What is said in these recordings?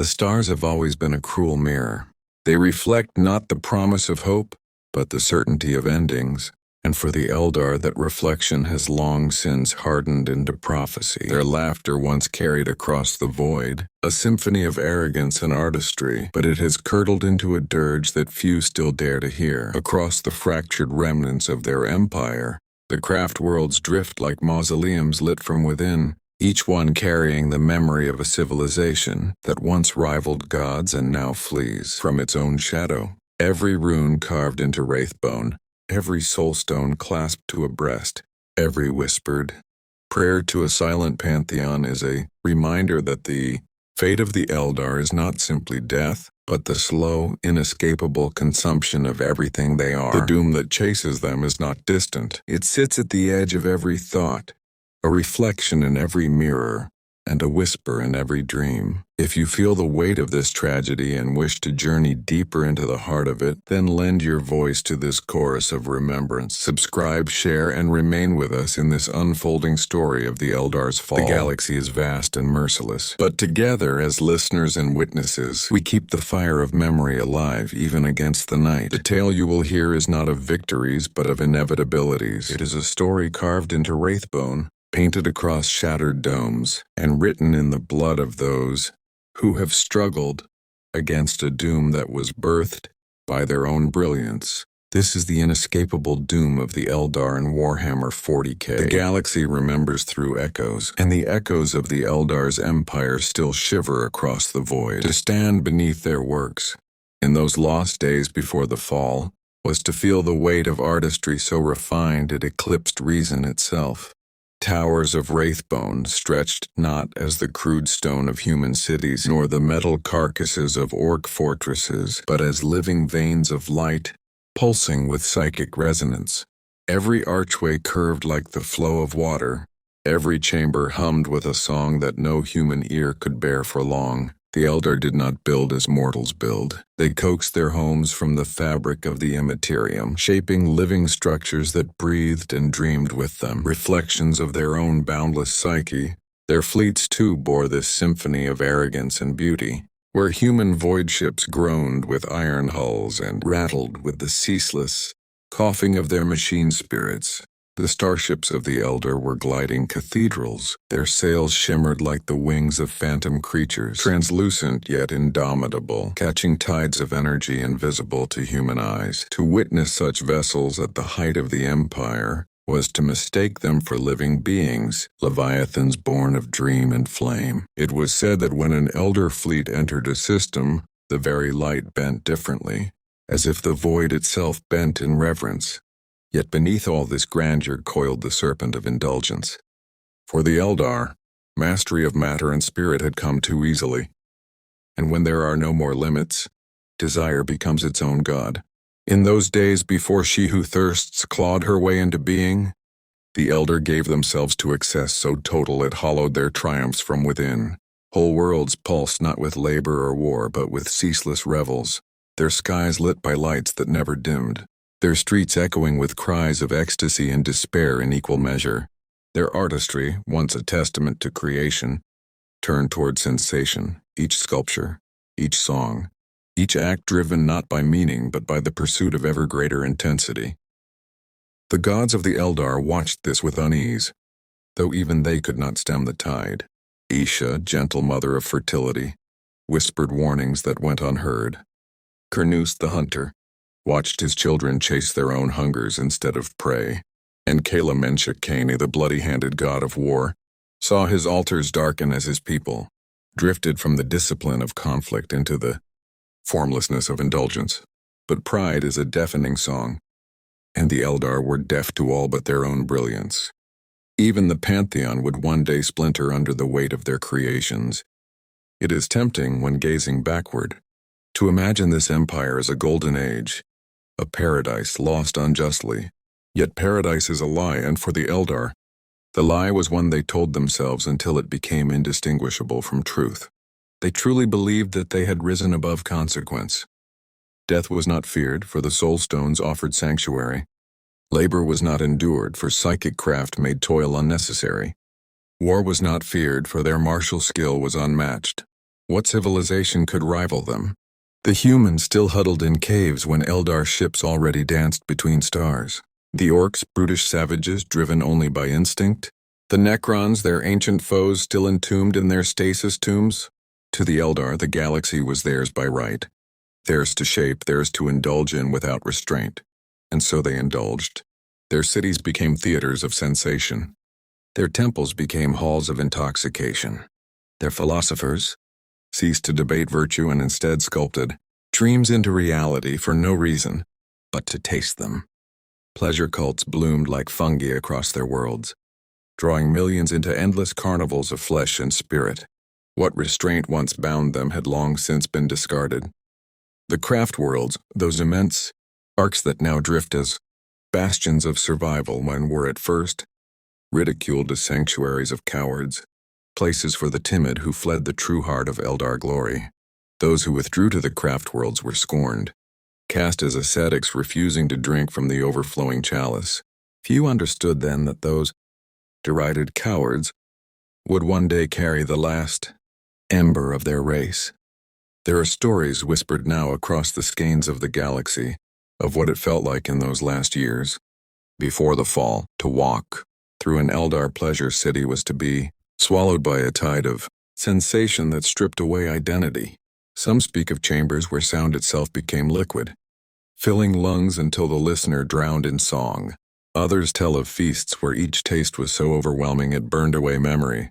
The stars have always been a cruel mirror. They reflect not the promise of hope, but the certainty of endings. And for the Eldar, that reflection has long since hardened into prophecy. Their laughter once carried across the void, a symphony of arrogance and artistry, but it has curdled into a dirge that few still dare to hear. Across the fractured remnants of their empire, the craft worlds drift like mausoleums lit from within, each one carrying the memory of a civilization that once rivaled gods and now flees from its own shadow. Every rune carved into wraithbone, every soulstone clasped to a breast, every whispered prayer to a silent pantheon is a reminder that the fate of the Eldar is not simply death, but the slow, inescapable consumption of everything they are. The doom that chases them is not distant. It sits at the edge of every thought, a reflection in every mirror, and a whisper in every dream. If you feel the weight of this tragedy and wish to journey deeper into the heart of it, then lend your voice to this chorus of remembrance. Subscribe, share, and remain with us in this unfolding story of the Eldar's fall. The galaxy is vast and merciless, but together as listeners and witnesses, we keep the fire of memory alive even against the night. The tale you will hear is not of victories, but of inevitabilities. It is a story carved into wraithbone, painted across shattered domes, and written in the blood of those who have struggled against a doom that was birthed by their own brilliance. This is the inescapable doom of the Eldar in Warhammer 40K. The galaxy remembers through echoes, and the echoes of the Eldar's empire still shiver across the void. To stand beneath their works, in those lost days before the fall, was to feel the weight of artistry so refined it eclipsed reason itself. Towers of wraithbone stretched not as the crude stone of human cities, nor the metal carcasses of orc fortresses, but as living veins of light, pulsing with psychic resonance. Every archway curved like the flow of water, every chamber hummed with a song that no human ear could bear for long. The Eldar did not build as mortals build. They coaxed their homes from the fabric of the Imperium, shaping living structures that breathed and dreamed with them, reflections of their own boundless psyche. Their fleets too bore this symphony of arrogance and beauty, where human void ships groaned with iron hulls and rattled with the ceaseless coughing of their machine spirits. The starships of the Eldar were gliding cathedrals. Their sails shimmered like the wings of phantom creatures, translucent yet indomitable, catching tides of energy invisible to human eyes. To witness such vessels at the height of the Empire was to mistake them for living beings, leviathans born of dream and flame. It was said that when an Eldar fleet entered a system, the very light bent differently, as if the void itself bent in reverence. Yet beneath all this grandeur coiled the serpent of indulgence. For the Eldar, mastery of matter and spirit had come too easily. And when there are no more limits, desire becomes its own god. In those days before she who thirsts clawed her way into being, the Eldar gave themselves to excess so total it hollowed their triumphs from within. Whole worlds pulsed not with labor or war, but with ceaseless revels, their skies lit by lights that never dimmed, their streets echoing with cries of ecstasy and despair in equal measure. Their artistry, once a testament to creation, turned toward sensation, each sculpture, each song, each act driven not by meaning but by the pursuit of ever greater intensity. The gods of the Eldar watched this with unease, though even they could not stem the tide. Isha, gentle mother of fertility, whispered warnings that went unheard. Kernus the hunter watched his children chase their own hungers instead of prey, and Kala Menshikani, the bloody-handed god of war, saw his altars darken as his people drifted from the discipline of conflict into the formlessness of indulgence. But pride is a deafening song, and the Eldar were deaf to all but their own brilliance. Even the pantheon would one day splinter under the weight of their creations. It is tempting, when gazing backward, to imagine this empire as a golden age, a paradise lost unjustly. Yet paradise is a lie, and for the Eldar, the lie was one they told themselves until it became indistinguishable from truth. They truly believed that they had risen above consequence. Death was not feared, for the soul stones offered sanctuary. Labor was not endured, for psychic craft made toil unnecessary. War was not feared, for their martial skill was unmatched. What civilization could rival them? The humans still huddled in caves when Eldar ships already danced between stars. The orcs, brutish savages driven only by instinct. The Necrons, their ancient foes, still entombed in their stasis tombs. To the Eldar, the galaxy was theirs by right. Theirs to shape, theirs to indulge in without restraint. And so they indulged. Their cities became theaters of sensation. Their temples became halls of intoxication. Their philosophers ceased to debate virtue and instead sculpted dreams into reality for no reason but to taste them. Pleasure cults bloomed like fungi across their worlds, drawing millions into endless carnivals of flesh and spirit. What restraint once bound them had long since been discarded. The craft worlds, those immense arcs that now drift as bastions of survival when were at first ridiculed as sanctuaries of cowards, places for the timid who fled the true heart of Eldar glory. Those who withdrew to the craft worlds were scorned, cast as ascetics refusing to drink from the overflowing chalice. Few understood then that those derided cowards would one day carry the last ember of their race. There are stories whispered now across the skeins of the galaxy of what it felt like in those last years. Before the fall, to walk through an Eldar pleasure city was to be swallowed by a tide of sensation that stripped away identity. Some speak of chambers where sound itself became liquid, filling lungs until the listener drowned in song. Others tell of feasts where each taste was so overwhelming it burned away memory,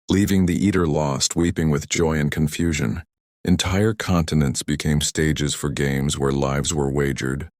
leaving the eater lost, weeping with joy and confusion. Entire continents became stages for games where lives were wagered,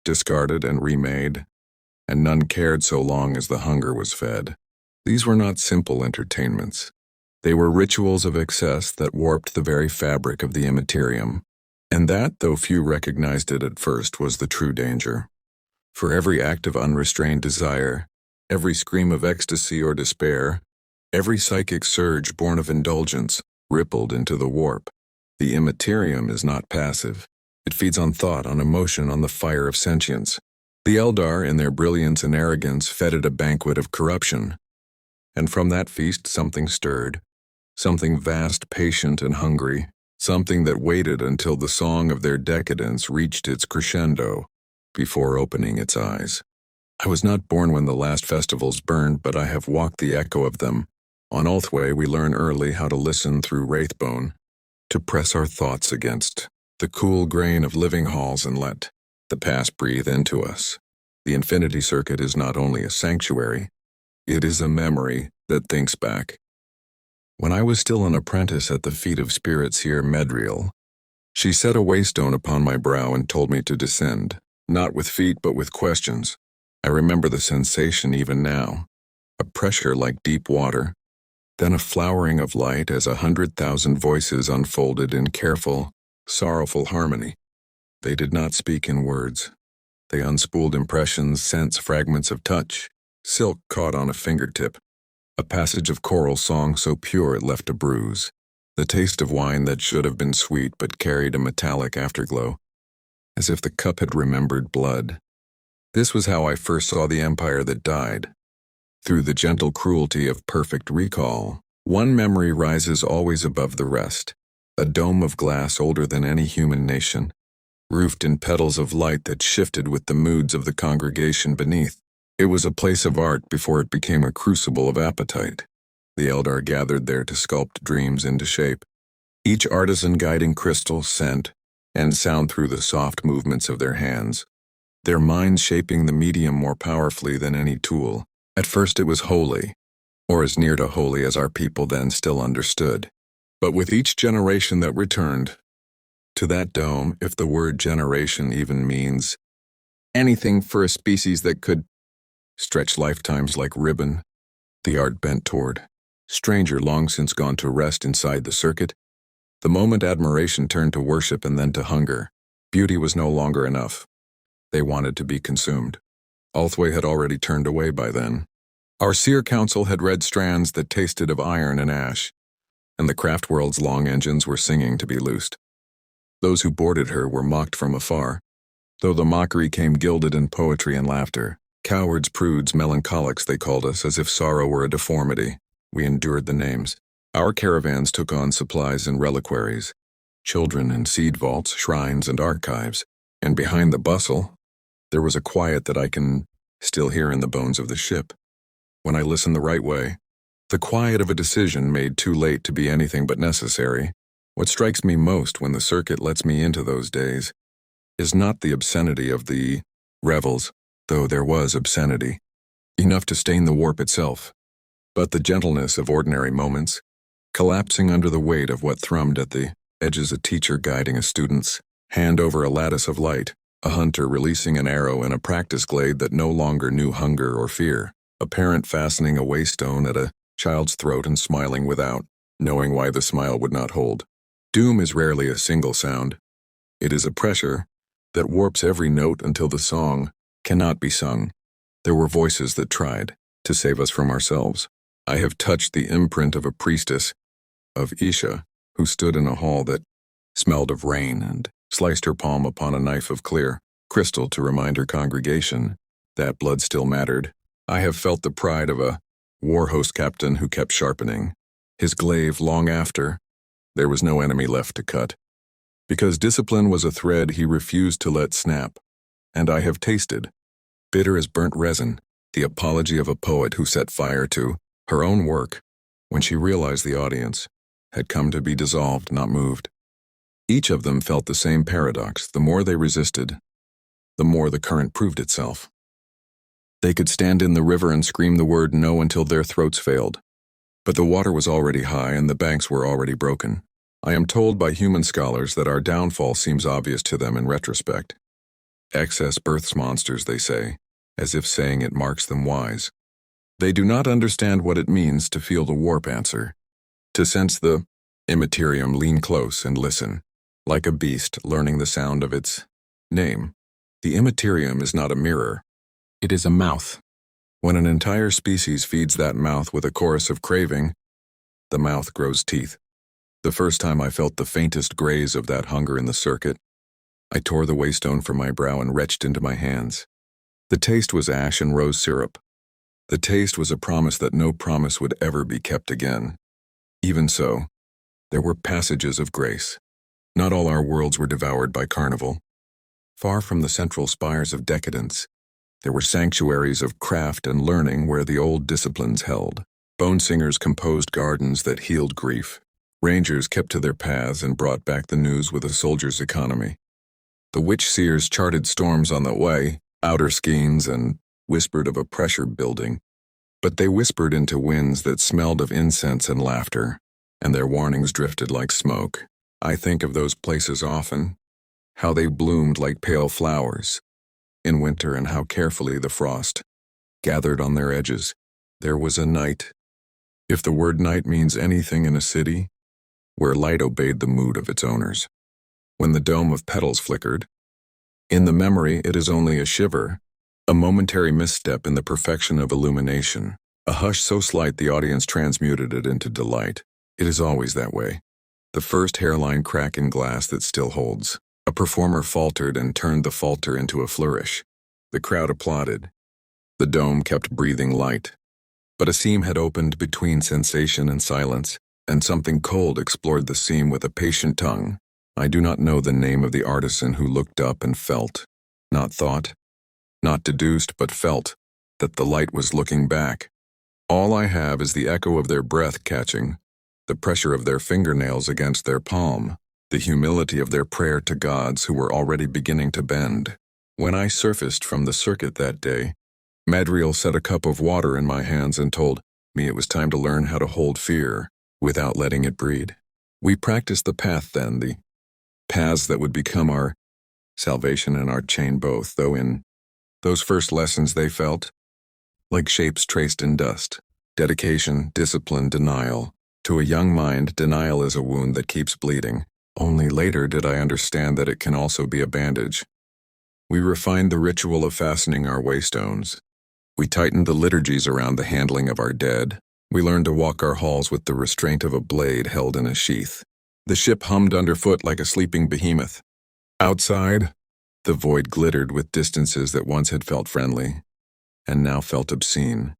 discarded and remade, and none cared so long as the hunger was fed. These were not simple entertainments. They were rituals of excess that warped the very fabric of the Imperium. And that, though few recognized it at first, was the true danger. For every act of unrestrained desire, every scream of ecstasy or despair, every psychic surge born of indulgence, rippled into the warp. The Imperium is not passive. It feeds on thought, on emotion, on the fire of sentience. The Eldar, in their brilliance and arrogance, fed it a banquet of corruption. And from that feast something stirred, something vast, patient, and hungry, something that waited until the song of their decadence reached its crescendo before opening its eyes. I was not born when the last festivals burned, but I have walked the echo of them. On Ulthway we learn early how to listen through wraithbone, to press our thoughts against the cool grain of living halls and let the past breathe into us. The Infinity Circuit is not only a sanctuary, it is a memory that thinks back. When I was still an apprentice at the feet of Spirit Seer Medriel, she set a waystone upon my brow and told me to descend, not with feet but with questions. I remember the sensation even now, a pressure like deep water, then a flowering of light as 100,000 voices unfolded in careful, sorrowful harmony. They did not speak in words. They unspooled impressions, scents, fragments of touch, silk caught on a fingertip, a passage of choral song so pure it left a bruise, the taste of wine that should have been sweet but carried a metallic afterglow, as if the cup had remembered blood. This was how I first saw the empire that died. Through the gentle cruelty of perfect recall, one memory rises always above the rest, a dome of glass older than any human nation, roofed in petals of light that shifted with the moods of the congregation beneath. It was a place of art before it became a crucible of appetite. The Eldar gathered there to sculpt dreams into shape, each artisan guiding crystal, scent, and sound through the soft movements of their hands, their minds shaping the medium more powerfully than any tool. At first it was holy, or as near to holy as our people then still understood. But with each generation that returned to that dome, if the word generation even means anything for a species that could stretch lifetimes like ribbon, the art bent toward stranger long since gone to rest inside the circuit. The moment admiration turned to worship and then to hunger, beauty was no longer enough. They wanted to be consumed. Ulthway had already turned away by then. Our seer council had red strands that tasted of iron and ash, and the craft world's long engines were singing to be loosed. Those who boarded her were mocked from afar, though the mockery came gilded in poetry and laughter. Cowards, prudes, melancholics, they called us, as if sorrow were a deformity. We endured the names. Our caravans took on supplies and reliquaries, children and seed vaults, shrines and archives, and behind the bustle, there was a quiet that I can still hear in the bones of the ship. When I listen the right way, the quiet of a decision made too late to be anything but necessary. What strikes me most when the circuit lets me into those days is not the obscenity of the revels, though there was obscenity, enough to stain the warp itself, but the gentleness of ordinary moments, collapsing under the weight of what thrummed at the edges, a teacher guiding a student's hand over a lattice of light, a hunter releasing an arrow in a practice glade that no longer knew hunger or fear, a parent fastening a waystone at a child's throat and smiling without, knowing why the smile would not hold. Doom is rarely a single sound. It is a pressure that warps every note until the song cannot be sung. There were voices that tried to save us from ourselves. I have touched the imprint of a priestess, of Isha, who stood in a hall that smelled of rain and sliced her palm upon a knife of clear crystal to remind her congregation that blood still mattered. I have felt the pride of a war host captain who kept sharpening his glaive long after there was no enemy left to cut. Because discipline was a thread he refused to let snap. And I have tasted, bitter as burnt resin, the apology of a poet who set fire to her own work when she realized the audience had come to be dissolved, not moved. Each of them felt the same paradox. The more they resisted, the more the current proved itself. They could stand in the river and scream the word no until their throats failed. But the water was already high and the banks were already broken. I am told by human scholars that our downfall seems obvious to them in retrospect. Excess births monsters, they say, as if saying it marks them wise. They do not understand what it means to feel the warp answer, to sense the immaterium, lean close and listen, like a beast learning the sound of its name. The immaterium is not a mirror. It is a mouth. When an entire species feeds that mouth with a chorus of craving, the mouth grows teeth. The first time I felt the faintest graze of that hunger in the circuit, I tore the waystone from my brow and retched into my hands. The taste was ash and rose syrup. The taste was a promise that no promise would ever be kept again. Even so, there were passages of grace. Not all our worlds were devoured by carnival. Far from the central spires of decadence, there were sanctuaries of craft and learning where the old disciplines held. Bone singers composed gardens that healed grief. Rangers kept to their paths and brought back the news with a soldier's economy. The witch seers charted storms on the way, outer skeins, and whispered of a pressure building. But they whispered into winds that smelled of incense and laughter, and their warnings drifted like smoke. I think of those places often, how they bloomed like pale flowers in winter and how carefully the frost gathered on their edges. There was a night, if the word night means anything in a city, where light obeyed the mood of its owners. When the dome of petals flickered, in the memory it is only a shiver, a momentary misstep in the perfection of illumination, a hush so slight the audience transmuted it into delight. It is always that way. The first hairline crack in glass that still holds. A performer faltered and turned the falter into a flourish. The crowd applauded. The dome kept breathing light. But a seam had opened between sensation and silence, and something cold explored the seam with a patient tongue. I do not know the name of the artisan who looked up and felt, not thought, not deduced, but felt, that the light was looking back. All I have is the echo of their breath catching, the pressure of their fingernails against their palm, the humility of their prayer to gods who were already beginning to bend. When I surfaced from the circuit that day, Madriel set a cup of water in my hands and told me it was time to learn how to hold fear without letting it breed. We practiced the path then, the paths that would become our salvation and our chain both, though in those first lessons they felt like shapes traced in dust. Dedication, discipline, denial. To a young mind, denial is a wound that keeps bleeding. Only later did I understand that it can also be a bandage. We refined the ritual of fastening our waystones. We tightened the liturgies around the handling of our dead. We learned to walk our halls with the restraint of a blade held in a sheath. The ship hummed underfoot like a sleeping behemoth. Outside, the void glittered with distances that once had felt friendly, and now felt obscene.